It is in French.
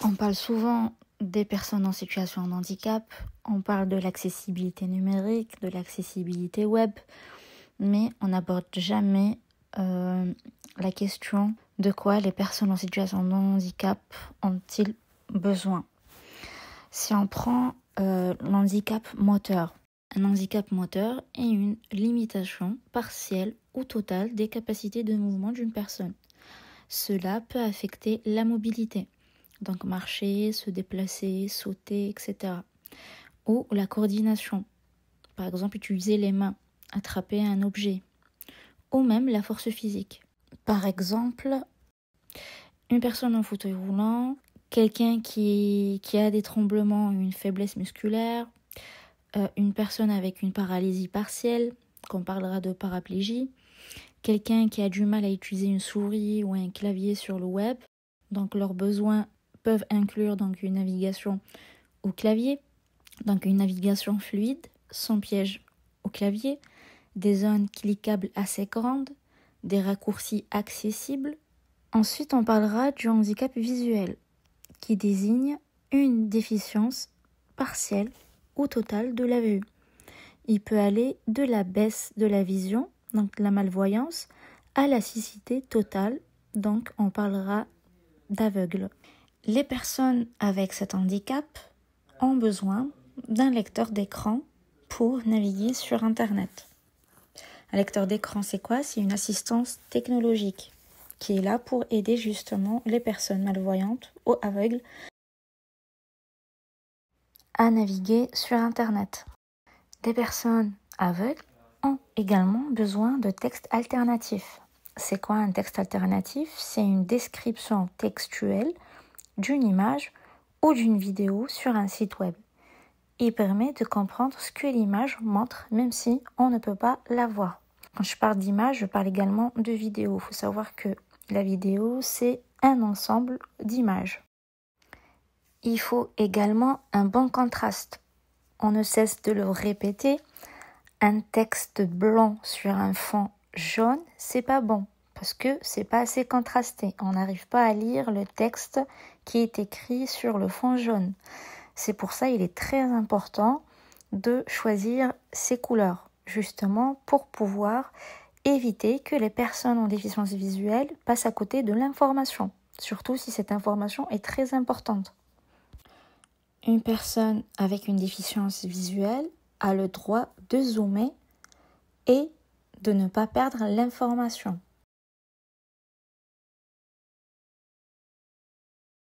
On parle souvent des personnes en situation de handicap, on parle de l'accessibilité numérique, de l'accessibilité web, mais on n'aborde jamais la question de quoi les personnes en situation de handicap ont-ils besoin. Si on prend l'handicap moteur, un handicap moteur est une limitation partielle ou totale des capacités de mouvement d'une personne. Cela peut affecter la mobilité, donc marcher, se déplacer, sauter, etc. Ou la coordination, par exemple utiliser les mains, attraper un objet, ou même la force physique. Par exemple, une personne en fauteuil roulant, quelqu'un qui a des tremblements, une faiblesse musculaire, une personne avec une paralysie partielle, qu'on parlera de paraplégie, quelqu'un qui a du mal à utiliser une souris ou un clavier sur le web, donc leurs besoins peuvent inclure donc une navigation au clavier, donc une navigation fluide, sans piège au clavier, des zones cliquables assez grandes, des raccourcis accessibles. Ensuite, on parlera du handicap visuel, qui désigne une déficience partielle ou totale de la vue. Il peut aller de la baisse de la vision, donc la malvoyance, à la cécité totale, donc on parlera d'aveugle. Les personnes avec cet handicap ont besoin d'un lecteur d'écran pour naviguer sur Internet. Un lecteur d'écran, c'est quoi? C'est une assistance technologique qui est là pour aider justement les personnes malvoyantes ou aveugles à naviguer sur Internet. Des personnes aveugles ont également besoin de textes alternatifs. C'est quoi un texte alternatif? C'est une description textuelle d'une image ou d'une vidéo sur un site web. Il permet de comprendre ce que l'image montre, même si on ne peut pas la voir. Quand je parle d'image, je parle également de vidéo. Il faut savoir que la vidéo, c'est un ensemble d'images. Il faut également un bon contraste. On ne cesse de le répéter. Un texte blanc sur un fond jaune, c'est pas bon parce que c'est pas assez contrasté. On n'arrive pas à lire le texte qui est écrit sur le fond jaune. C'est pour ça qu'il est très important de choisir ces couleurs, justement pour pouvoir éviter que les personnes en déficience visuelle passent à côté de l'information, surtout si cette information est très importante. Une personne avec une déficience visuelle a le droit de zoomer et de ne pas perdre l'information.